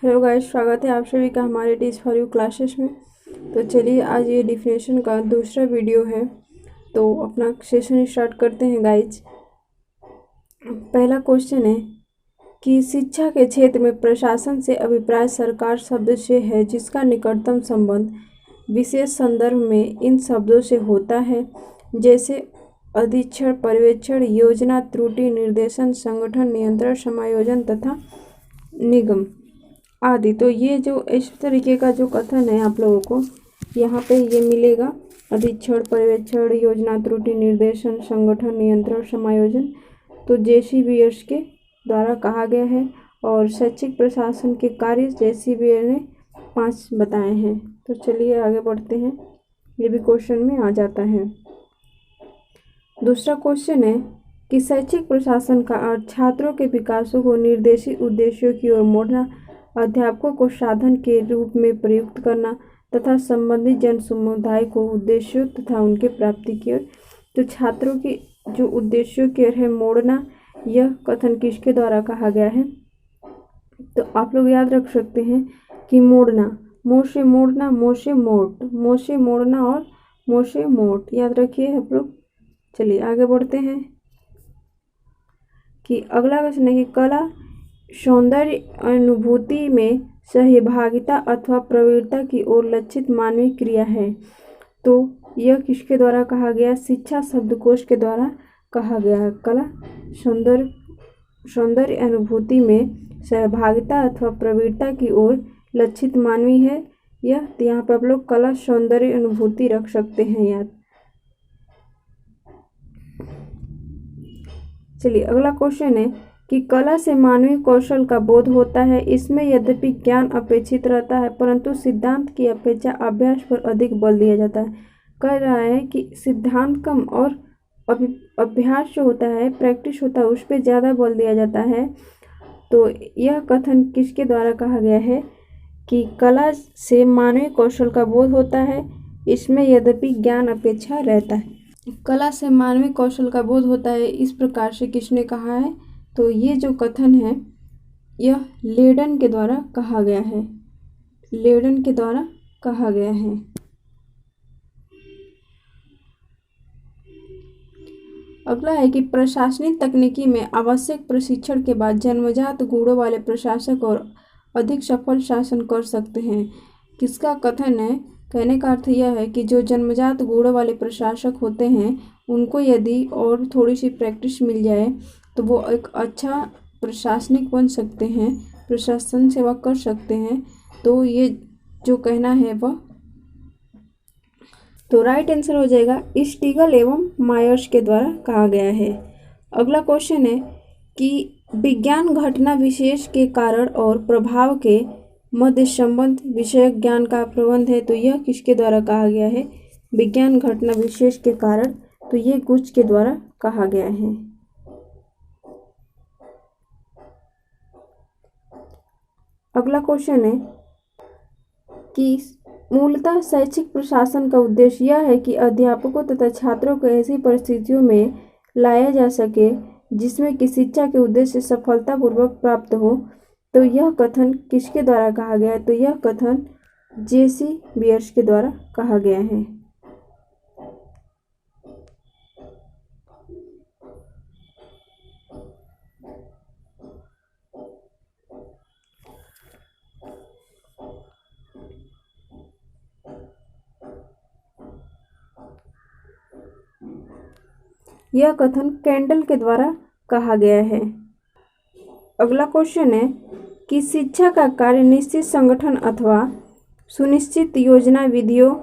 Hello guys, स्वागत है आप सभी का हमारे टीच फॉर यू क्लासेस में। तो चलिए, आज ये डिफिनेशन का दूसरा वीडियो है, तो अपना सेशन स्टार्ट करते हैं गाइज। पहला क्वेश्चन है कि शिक्षा के क्षेत्र में प्रशासन से अभिप्राय सरकार शब्द से है जिसका निकटतम संबंध विशेष संदर्भ में इन शब्दों से होता है, जैसे अधीक्षण, पर्यवेक्षण, योजना, त्रुटि, निर्देशन, संगठन, नियंत्रण, समायोजन तथा निगम आदि। तो ये जो इस तरीके का जो कथन है आप लोगों को यहाँ पे ये मिलेगा। अधीक्षण, पर्यवेक्षण, योजना, त्रुटि, निर्देशन, संगठन, नियंत्रण, समायोजन, तो जेसी बियर्स के द्वारा कहा गया है। और शैक्षिक प्रशासन के कार्य जेसी बियर ने 5 बताए हैं। तो चलिए आगे बढ़ते हैं, ये भी क्वेश्चन में आ जाता है। दूसरा क्वेश्चन है कि शैक्षिक प्रशासन का अर्थ छात्रों के विकासों को निर्देशित उद्देश्यों की ओर मोड़ना, अध्यापकों को साधन के रूप में प्रयुक्त करना तथा संबंधित जन समुदाय को उद्देश्यों तथा उनके प्राप्ति की ओर। तो छात्रों के जो उद्देश्यों की ओर है मोड़ना, यह कथन किसके द्वारा कहा गया है? तो आप लोग याद रख सकते हैं कि मोड़ना, मोड़ से मोड़ना, मोड़ से मोट, मोड़ से मोड़ना और मोड़ से मोट, याद रखिए आप लोग। चलिए आगे बढ़ते हैं कि अगला क्वेश्चन है कि कला सौंदर्य अनुभूति में सहभागिता अथवा प्रवृत्ता की ओर लक्षित मानवीय क्रिया है। तो यह किसके द्वारा कहा गया? शिक्षा शब्दकोश के द्वारा कहा गया है। कला सौंदर्य अनुभूति में सहभागिता अथवा प्रवृत्ता की ओर लक्षित मानवीय है यह। यहाँ पर आप लोग कला सौंदर्य अनुभूति रख सकते हैं याद। चलिए अगला क्वेश्चन है कि कला से मानवीय कौशल का बोध होता है। इसमें यद्यपि ज्ञान अपेक्षित रहता है परंतु सिद्धांत की अपेक्षा अभ्यास पर अधिक बल दिया जाता है। कह रहा है कि सिद्धांत कम और अभ्यास जो होता है, प्रैक्टिस होता है, उस पर ज़्यादा बल दिया जाता है। तो यह कथन किसके द्वारा कहा गया है कि कला से मानवीय कौशल का बोध होता है, इसमें यद्यपि ज्ञान अपेक्षा रहता है। कला से मानवीय कौशल का बोध होता है, इस प्रकार से किसने कहा है? तो ये जो कथन है यह लेडन के द्वारा कहा गया है। लेडन के द्वारा कहा गया है। अगला है कि प्रशासनिक तकनीकी में आवश्यक प्रशिक्षण के बाद जन्मजात गुणों वाले प्रशासक और अधिक सफल शासन कर सकते हैं। किसका कथन है? कहने का अर्थ यह है कि जो जन्मजात गुणों वाले प्रशासक होते हैं उनको यदि और थोड़ी सी प्रैक्टिस मिल जाए तो वो एक अच्छा प्रशासनिक बन सकते हैं, प्रशासन सेवा कर सकते हैं। तो ये जो कहना है वह, तो राइट आंसर हो जाएगा स्टीगल एवं मायर्स के द्वारा कहा गया है। अगला क्वेश्चन है कि विज्ञान घटना विशेष के कारण और प्रभाव के मध्य संबंध विषयक ज्ञान का प्रबंध है। तो यह किसके द्वारा कहा गया है? विज्ञान घटना विशेष के कारण, तो ये गुच के द्वारा कहा गया है। अगला क्वेश्चन है कि मूलतः शैक्षिक प्रशासन का उद्देश्य यह है कि अध्यापकों तथा छात्रों को ऐसी परिस्थितियों में लाया जा सके जिसमें कि शिक्षा के उद्देश्य सफलतापूर्वक प्राप्त हो। तो यह कथन किसके द्वारा कहा गया है? तो यह कथन जेसी बियर्स के द्वारा कहा गया है। यह कथन कैंडल के द्वारा कहा गया है। अगला क्वेश्चन है कि शिक्षा का कार्य निश्चित संगठन अथवा सुनिश्चित योजना, विधियों,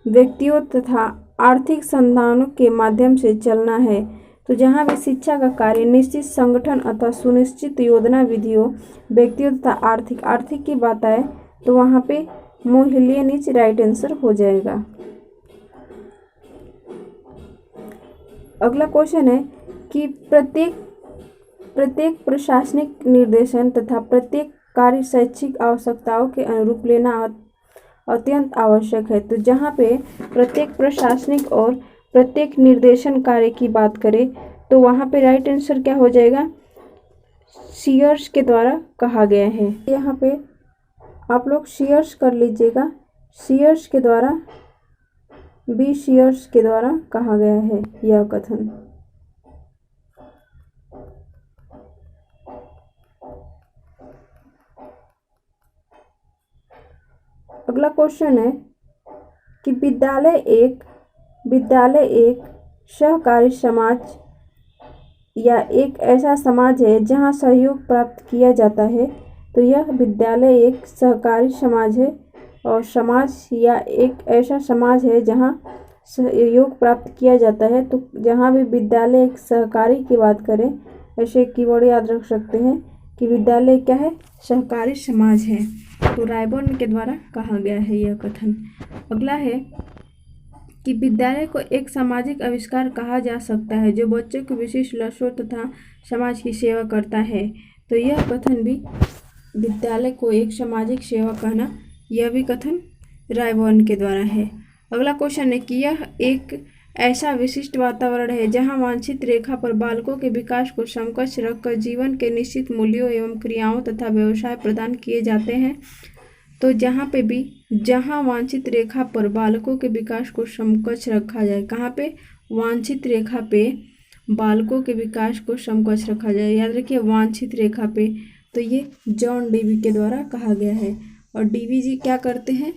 व्यक्तियों तथा आर्थिक संसाधनों के माध्यम से चलना है। तो जहाँ भी शिक्षा का कार्य निश्चित संगठन अथवा सुनिश्चित योजना, विधियों, व्यक्तियों तथा आर्थिक की बात आए तो वहाँ पे मोहिलियनिच राइट आंसर हो जाएगा। अगला क्वेश्चन है कि प्रत्येक प्रशासनिक निर्देशन तथा प्रत्येक कार्य शैक्षिक आवश्यकताओं के अनुरूप लेना अत्यंत आवश्यक है। तो जहाँ पे प्रत्येक प्रशासनिक और प्रत्येक निर्देशन कार्य की बात करें तो वहाँ पे राइट आंसर क्या हो जाएगा? सीयर्स के द्वारा कहा गया है। यहाँ पे आप लोग शेयर्स कर लीजिएगा। शेयर्स के द्वारा बी शेयर्स के द्वारा कहा गया है यह कथन। अगला क्वेश्चन है कि विद्यालय एक सहकारी समाज या एक ऐसा समाज है जहां सहयोग प्राप्त किया जाता है। तो यह विद्यालय एक सहकारी समाज है और समाज या एक ऐसा समाज है जहां सहयोग प्राप्त किया जाता है। तो जहां भी विद्यालय एक सहकारी की बात करें, ऐसे कीवर्ड याद रख सकते हैं कि विद्यालय क्या है, सहकारी समाज है। तो रायबर्न के द्वारा कहा गया है यह कथन। अगला है कि विद्यालय को एक सामाजिक आविष्कार कहा जा सकता है जो बच्चों के विशिष्ट लक्ष्यों तथा समाज की सेवा करता है। तो यह कथन भी विद्यालय को एक सामाजिक सेवा कहना, यह भी कथन रायबर्न के द्वारा है। अगला क्वेश्चन है कि यह एक ऐसा विशिष्ट वातावरण है जहां वांछित रेखा पर बालकों के विकास को समकक्ष रखकर जीवन के निश्चित मूल्यों एवं क्रियाओं तथा व्यवसाय प्रदान किए जाते हैं। तो जहां वांछित रेखा पर बालकों के विकास को समकक्ष रखा जाए, कहाँ पे, वांछित रेखा पे बालकों के विकास को समकक्ष रखा जाए, याद रखिए वांछित रेखा पे। तो ये जॉन डीवी के द्वारा कहा गया है। और डीवी जी क्या करते हैं,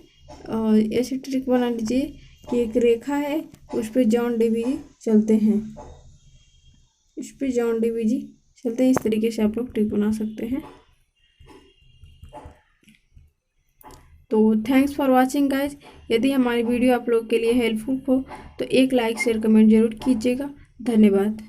ऐसे ट्रिक बना लीजिए कि एक रेखा है उस पर जॉन डीवी जी चलते हैं, इस तरीके से आप लोग ट्रिक बना सकते हैं। तो थैंक्स फॉर वॉचिंग गाइज। यदि हमारी वीडियो आप लोग के लिए हेल्पफुल हो तो एक लाइक शेयर कमेंट जरूर कीजिएगा। धन्यवाद।